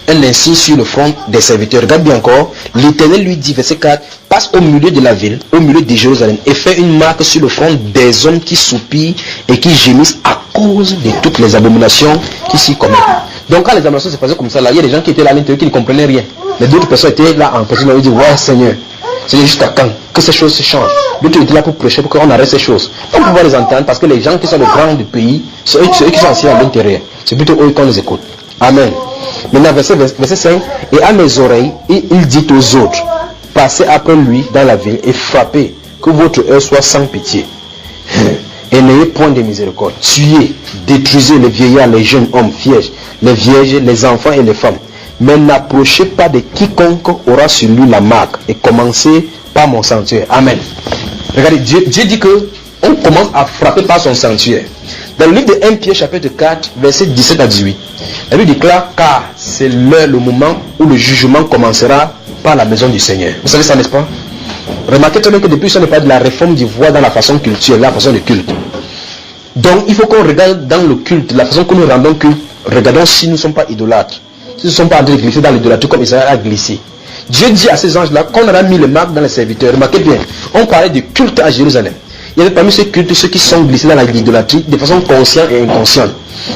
un insigne sur le front des serviteurs. Regarde bien encore. L'Éternel lui dit, verset 4, passe au milieu de la ville, au milieu de Jérusalem, et fais une marque sur le front des hommes qui soupirent et qui gémissent à cause de toutes les abominations qui s'y commettent. Donc quand les abominations se faisaient comme ça, là, il y a des gens qui étaient là à l'intérieur qui ne comprenaient rien. Mais d'autres personnes étaient là en personne, ils disaient, ouais Seigneur, c'est jusqu'à quand que ces choses se changent. D'autres étaient là pour prêcher, pour qu'on arrête ces choses. On peut pouvoir les entendre parce que les gens qui sont les grands du pays, c'est eux qui sont assis à l'intérieur. C'est plutôt eux qu'on les écoute. Amen. Maintenant, verset 5. Et à mes oreilles, il dit aux autres, passez après lui dans la ville et frappez, que votre heure soit sans pitié. Et n'ayez point de miséricorde. Tuez, détruisez les vieillards, les jeunes hommes, les vierges, les enfants et les femmes. Mais n'approchez pas de quiconque aura sur lui la marque. Et commencez par mon sanctuaire. Amen. Regardez, Dieu dit que on commence à frapper par son sanctuaire. Dans le livre de 1 Pierre chapitre 4, verset 17 à 18, la Bible déclare, car c'est l'heure, le moment où le jugement commencera par la maison du Seigneur. Vous savez ça, n'est-ce pas? Remarquez très bien que depuis, ça n'est pas de la réforme du voix dans la façon culturelle, la façon de culte. Donc, il faut qu'on regarde dans le culte, la façon que nous rendons culte, regardons si nous ne sommes pas idolâtres, si nous ne sommes pas en train de glisser dans l'idolâtrie comme Israël a glissé. Dieu dit à ces anges-là qu'on aura mis les marques dans les serviteurs. Remarquez bien, on parlait de culte à Jérusalem. Il y avait parmi ces cultes ceux qui sont glissés dans l'idolâtrie de façon consciente et inconsciente.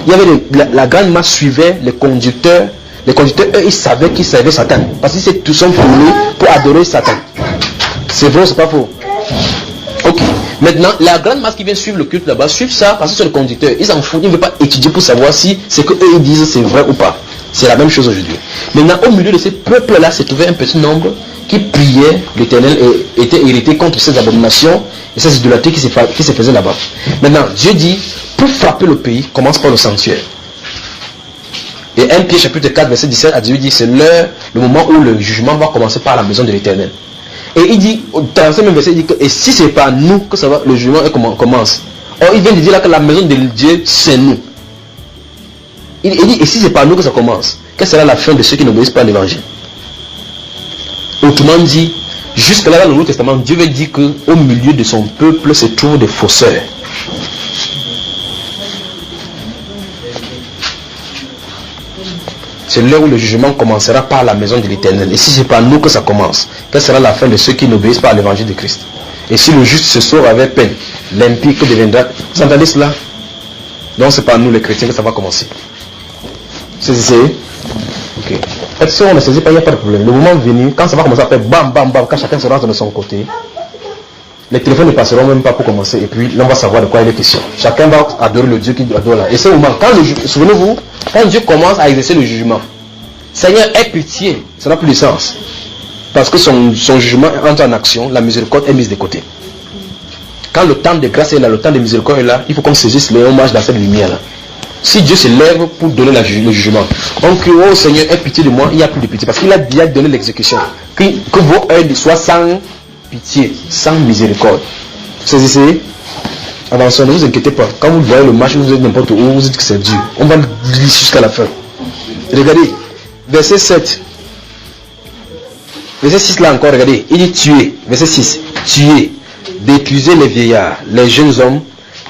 Il y avait la grande masse suivait les conducteurs. Les conducteurs, eux, ils savaient qu'ils servaient Satan. Parce qu'ils tous sont tournés pour adorer Satan. C'est vrai ou c'est pas faux? Ok. Maintenant, la grande masse qui vient suivre le culte là-bas, suivent ça parce que c'est le conducteur. Ils s'en foutent, ils ne veulent pas étudier pour savoir si ce qu'eux ils disent c'est vrai ou pas. C'est la même chose aujourd'hui. Maintenant, au milieu de ces peuples-là, s'est trouvé un petit nombre qui priait l'Éternel et était irrité contre ces abominations et ces idolâtries qui se faisaient là-bas. Maintenant, Dieu dit, pour frapper le pays, commence par le sanctuaire. Et 1 Pierre chapitre 4, verset 17 à 18 dit, c'est l'heure, le moment où le jugement va commencer par la maison de l'Éternel. Et il dit, dans ce même verset, il dit que, et si c'est pas nous que ça va, le jugement commence. Or, il vient de dire là que la maison de Dieu, c'est nous. Il dit, et si c'est pas nous que ça commence, quelle sera la fin de ceux qui n'obéissent pas à l'évangile? Autrement dit, jusque là dans le Nouveau Testament, Dieu veut dire qu'au milieu de son peuple se trouvent des faussaires. C'est l'heure où le jugement commencera par la maison de l'Éternel. Et si ce n'est pas nous que ça commence, quelle sera la fin de ceux qui n'obéissent pas à l'évangile de Christ? Et si le juste se sauve avec peine, l'impie que deviendra... Vous entendez cela? Donc c'est pas nous les chrétiens que ça va commencer. C'est ok. Et si on ne saisit pas, il n'y a pas de problème. Le moment venu, quand ça va commencer à faire bam bam bam, quand chacun se rentre de son côté, les téléphones ne passeront même pas pour commencer. Et puis là on va savoir de quoi il est question. Chacun va adorer le Dieu qui adore là. Et c'est au moment, souvenez-vous, quand Dieu commence à exercer le jugement, Seigneur, aie pitié, ça n'a plus de sens. Parce que son jugement entre en action, la miséricorde est mise de côté. Quand le temps de grâce est là, le temps de miséricorde est là, il faut qu'on saisisse les hommages dans cette lumière-là. Si Dieu se lève pour donner le jugement, on crie, oh Seigneur, aie pitié de moi, il n'y a plus de pitié. Parce qu'il a déjà donné l'exécution. Que vos œils soient sans pitié, sans miséricorde. Saisissez. Avançons, ne vous inquiétez pas. Quand vous voyez le match, vous êtes n'importe où, vous dites que c'est Dieu. On va le lire jusqu'à la fin. Regardez, verset 7. Verset 6 là encore, regardez. Il dit tuer. Verset 6. Tuer. Détruisez les vieillards, les jeunes hommes,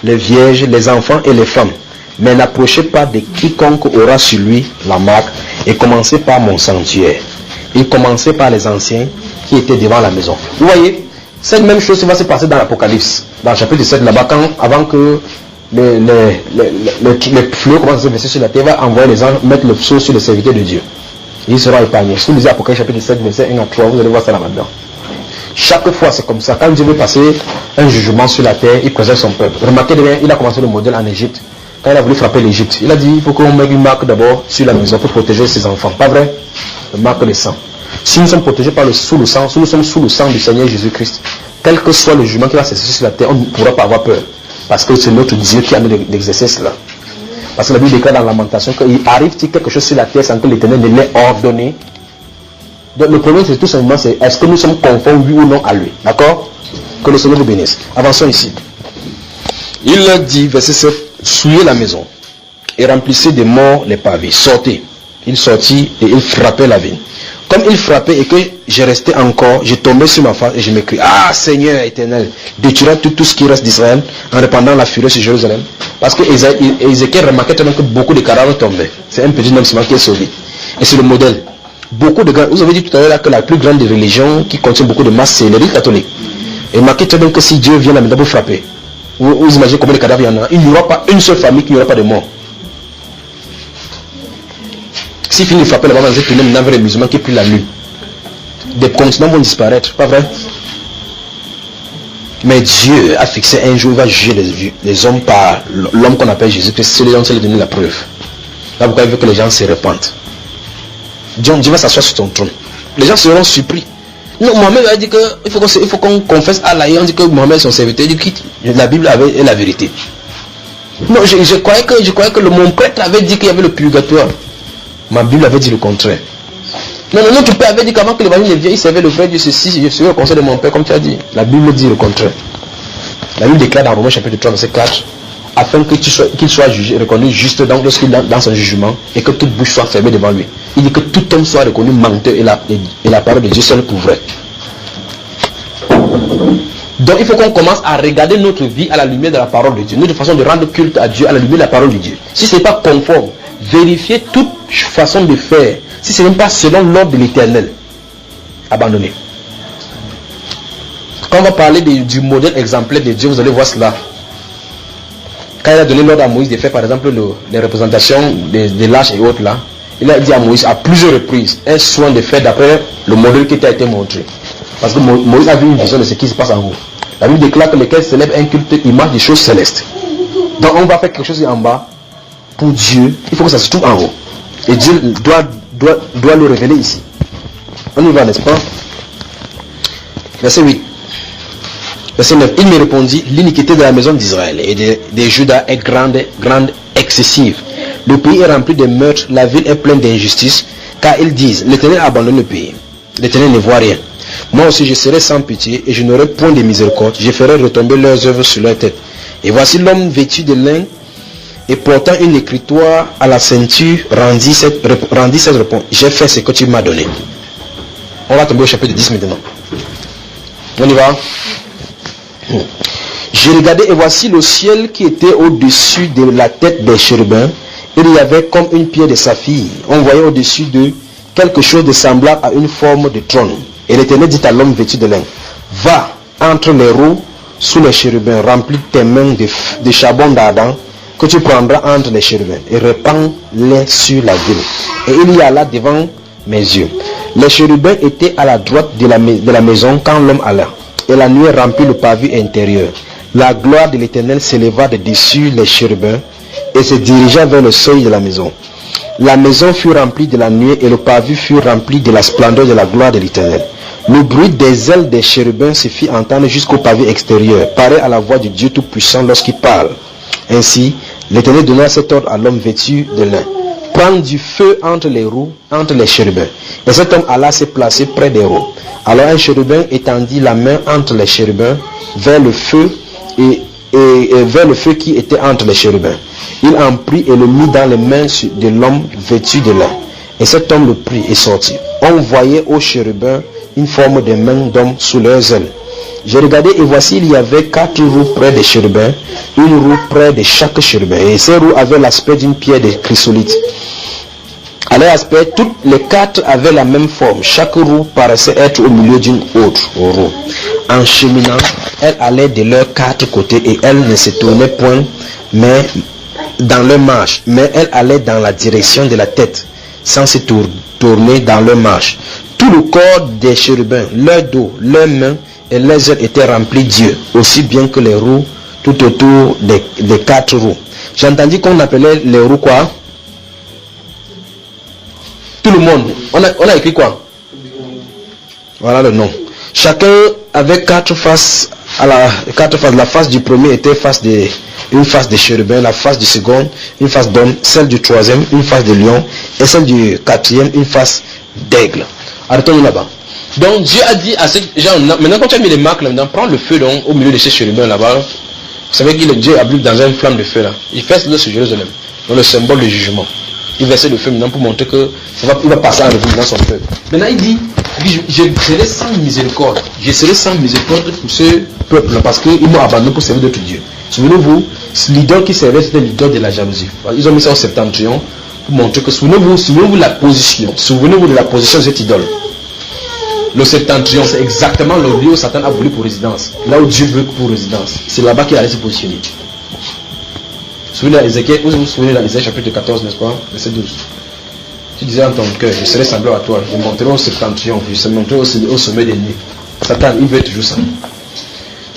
les vierges, les enfants et les femmes. Mais n'approchez pas de quiconque aura sur lui la marque et commencez par mon sanctuaire. Il commençait par les anciens qui étaient devant la maison. Vous voyez, cette même chose va se passer dans l'Apocalypse. Dans le chapitre 7 là-bas, avant que les fleurs commencent à se verser sur la terre, va envoyer les anges mettre le feu sur les serviteurs de Dieu. Et ils seront épargnés. Si vous lisez Apocalypse chapitre 7, verset 1 à 3, vous allez voir ça là-dedans. Chaque fois c'est comme ça. Quand Dieu veut passer un jugement sur la terre, il préserve son peuple. Remarquez bien, il a commencé le modèle en Égypte. Quand il a voulu frapper l'Égypte, il a dit il faut qu'on mette une marque d'abord sur la maison pour protéger ses enfants. Pas vrai? Une marque de sang. Si nous sommes protégés sous le sang, si nous sommes sous le sang du Seigneur Jésus-Christ, quel que soit le jugement qui va s'exercer sur la terre, on ne pourra pas avoir peur. Parce que c'est notre Dieu qui a mis d'exercer cela. Parce que la Bible déclare dans Lamentation qu'il arrive-t-il quelque chose sur la terre sans que l'Éternel ne l'ait ordonné. Donc le problème c'est tout simplement, c'est est-ce que nous sommes conformes oui ou non à lui. D'accord? Que le Seigneur vous bénisse. Avançons ici. Il leur dit, verset 7, souillez la maison et remplissez de morts les pavés. Sortez. Il sortit et il frappait la vigne. Comme il frappait et que j'ai resté encore, j'ai tombé sur ma face et je m'écris, ah Seigneur éternel, détruira tout ce qui reste d'Israël en répandant la fureur sur Jérusalem. Parce que Ézéchiel remarquait tellement que beaucoup de cadavres tombaient. C'est un petit homme seulement qui est sauvé. Et c'est le modèle. Beaucoup de grands, vous avez dit tout à l'heure que la plus grande des religions qui contient beaucoup de masse, c'est l'Église catholique. Et remarquez très bien que si Dieu vient là maintenant pour frapper, vous imaginez combien de cadavres il y en a, il n'y aura pas une seule famille qui n'aura pas de mort. S'il finit de frapper là-bas, vous allez tourner maintenant vers les musulmans qui prient la lune. Des continents vont disparaître, pas vrai? Mais Dieu a fixé un jour, il va juger les hommes par l'homme qu'on appelle Jésus-Christ. C'est les gens qui lui donnent la preuve. Là pourquoi il veut que les gens se répandent. Dieu va s'asseoir sur ton trône. Les gens seront surpris. Non, Mohamed a dit qu'il faut qu'on confesse Allah. Et on dit que Mohamed est son serviteur. Il dit que la Bible est la vérité. Non, je croyais que mon prêtre avait dit qu'il y avait le purgatoire. Ma Bible avait dit le contraire. Non, notre père avait dit qu'avant que l'évangile ne vienne, il servait le vrai Dieu. Ceci, je serai au conseil de mon père, comme tu as dit. La Bible dit le contraire. La Bible déclare dans Romains chapitre 3, verset 4, afin qu'il soit jugé, reconnu juste lorsqu'il est dans son jugement, et que toute bouche soit fermée devant lui. Il dit que tout homme soit reconnu menteur, et la parole de Dieu seule pour vrai. Donc il faut qu'on commence à regarder notre vie à la lumière de la parole de Dieu. Notre façon de rendre culte à Dieu à la lumière de la parole de Dieu. Si ce n'est pas conforme, vérifiez toute façon de faire. Si ce n'est pas selon l'ordre de l'Éternel, abandonnez. Quand on va parler du modèle exemplaire de Dieu, vous allez voir cela. Quand il a donné l'ordre à Moïse de faire par exemple les représentations des lâches et autres là, il a dit à Moïse à plusieurs reprises un soin de faire d'après le modèle qui t'a été montré. Parce que Moïse a vu une vision de ce qui se passe en haut. La Bible déclare que lesquels s'élèvent un culte image des choses célestes. Donc on va faire quelque chose en bas. Pour Dieu, il faut que ça se trouve en haut. Et Dieu doit le révéler ici. On y va, n'est-ce pas? Verset 8. Verset 9. Il me répondit, l'iniquité de la maison d'Israël et des Judas est grande, excessive. Le pays est rempli de meurtres, la ville est pleine d'injustice, car ils disent, l'Éternel abandonne le pays. L'Éternel ne voit rien. Moi aussi je serai sans pitié et je n'aurai point de miséricorde. Je ferai retomber leurs œuvres sur leur tête. Et voici l'homme vêtu de lin et portant une écritoire à la ceinture rendit cette réponse. J'ai fait ce que tu m'as donné. On va tomber au chapitre 10 maintenant. On y va. J'ai regardé et voici le ciel qui était au-dessus de la tête des chérubins. Il y avait comme une pierre de saphir. On voyait au-dessus d'eux quelque chose de semblable à une forme de trône. Et l'Éternel dit à l'homme vêtu de lin, va entre les roues sous les chérubins, remplis tes mains de charbon d'ardent que tu prendras entre les chérubins et répands-les sur la ville. Et il y alla devant mes yeux. Les chérubins étaient à la droite de la maison quand l'homme alla. Et la nuée remplit le pavé intérieur. La gloire de l'Éternel s'éleva de dessus les chérubins et se dirigea vers le seuil de la maison. La maison fut remplie de la nuée et le pavé fut rempli de la splendeur de la gloire de l'Éternel. Le bruit des ailes des chérubins se fit entendre jusqu'au pavé extérieur, pareil à la voix du Dieu Tout-Puissant lorsqu'il parle. Ainsi, l'Éternel donna cet ordre à l'homme vêtu de lin. Prendre du feu entre les roues, entre les chérubins. Et cet homme alla se placer près des roues. Alors un chérubin étendit la main entre les chérubins vers le feu et vers le feu qui était entre les chérubins. Il en prit et le mit dans les mains de l'homme vêtu de lin. Et cet homme le prit et sortit. On voyait aux chérubins une forme de main d'homme sous leurs ailes. J'ai regardé et voici il y avait 4 roues près des chérubins, une roue près de chaque chérubin. Et ces roues avaient l'aspect d'une pierre de chrysolite. À leur aspect, toutes les 4 avaient la même forme. Chaque roue paraissait être au milieu d'une autre roue. En cheminant, elles allaient de leurs 4 côtés et elles ne se tournaient point, mais dans leur marche, mais elles allaient dans la direction de la tête, sans se tourner dans leur marche. Tout le corps des chérubins, leur dos, leurs mains et leurs ailes étaient remplis d'yeux, aussi bien que les roues tout autour des 4 roues. J'ai entendu qu'on appelait les roues quoi? Tout le monde. On a écrit quoi? Voilà le nom. Chacun avait 4 faces. La face du premier était une face de chérubin, la face du second, une face d'homme, celle du troisième, une face de lion, et celle du quatrième, une face d'aigle. Arrêtons-nous là-bas. Donc Dieu a dit à ces gens, maintenant quand tu as mis les marques là, maintenant prends le feu donc, au milieu de ces chérubins là-bas. Vous savez que Dieu habite dans une flamme de feu là. Il fait le sur Jérusalem, dans le symbole du jugement. Il versait le feu maintenant pour montrer que il va passer à revue dans son feu. Maintenant il dit, je serai sans miséricorde. Je serai sans miséricorde pour ce peuple parce qu'ils m'ont abandonné pour servir d'autres dieux. Souvenez-vous, l'idole qui servait c'était l'idole de la jalousie. Ils ont mis ça au septentrion pour montrer que souvenez-vous de la position. Souvenez-vous de la position de cette idole. Le septentrion, c'est exactement le lieu où Satan a voulu pour résidence. Là où Dieu veut pour résidence. C'est là-bas qu'il allait se positionner. Vous vous souvenez d'Ésaïe chapitre 14, n'est-ce pas? Verset 12. Tu disais en ton cœur, je serai semblable à toi, je monterai au septentrion, je monterai au sommet des nuits. Satan, il veut toujours ça.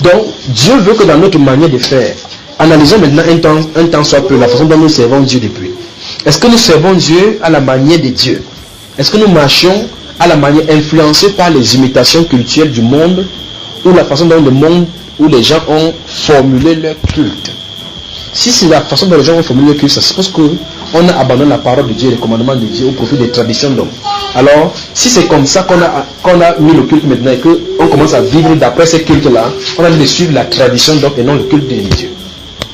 Donc, Dieu veut que dans notre manière de faire, analysons maintenant un temps soit peu la façon dont nous servons Dieu depuis. Est-ce que nous servons Dieu à la manière de Dieu? Est-ce que nous marchons à la manière influencée par les imitations culturelles du monde ou la façon dont le monde, où les gens ont formulé leur culte? Si c'est la façon dont les gens ont formulé leur culte, ça suppose qu'on a abandonné la parole de Dieu et les commandements de Dieu au profit des traditions d'hommes. Alors, si c'est comme ça qu'on a mis le culte maintenant et qu'on commence à vivre d'après ces cultes-là, on a mis de suivre la tradition d'hommes et non le culte de Dieu.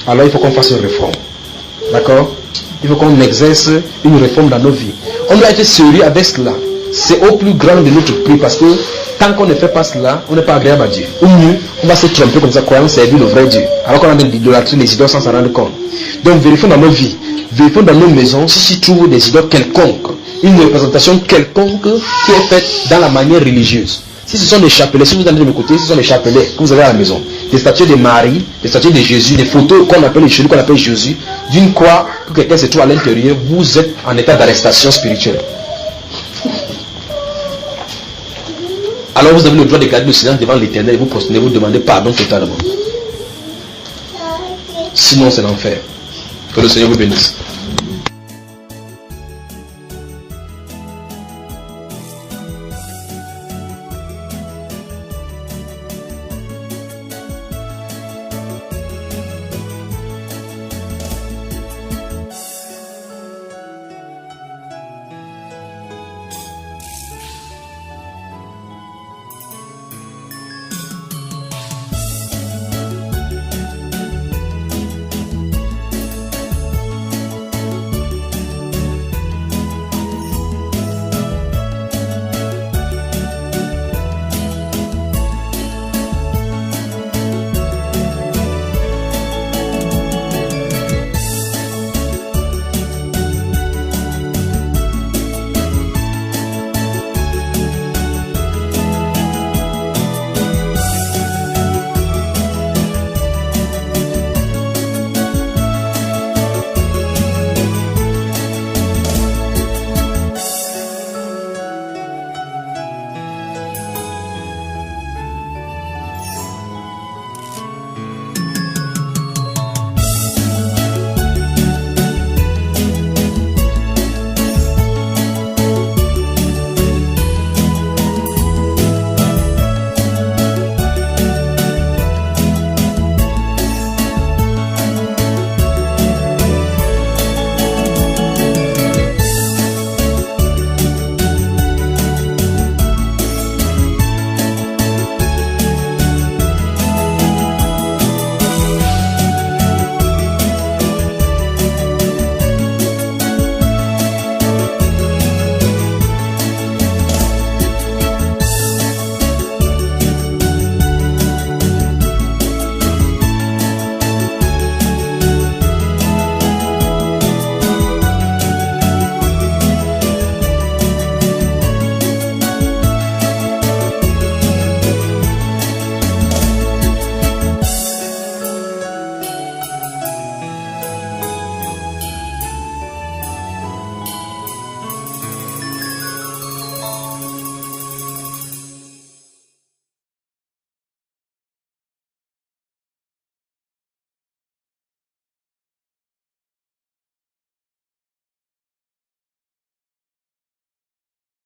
Alors, il faut qu'on fasse une réforme. D'accord? Il faut qu'on exerce une réforme dans nos vies. On doit être sérieux avec cela. C'est au plus grand de notre prix parce que tant qu'on ne fait pas cela, on n'est pas agréable à Dieu. Ou mieux, on va se tromper comme ça, croyant servir le vrai Dieu. Alors qu'on a idolâtré les idoles sans s'en rendre compte. Donc vérifions dans nos vies, vérifions dans nos maisons si tu trouves des idoles quelconques, une représentation quelconque qui est faite dans la manière religieuse. Si ce sont des chapelets, si vous allez de mon côté, ce sont des chapelets que vous avez à la maison, des statues de Marie, des statues de Jésus, des photos qu'on appelle Jésus, d'une croix que quelqu'un se trouve à l'intérieur, vous êtes en état d'arrestation spirituelle. Alors vous avez le droit de garder le silence devant l'Éternel et vous prosternez, vous demandez pardon totalement. Sinon c'est l'enfer. Que le Seigneur vous bénisse.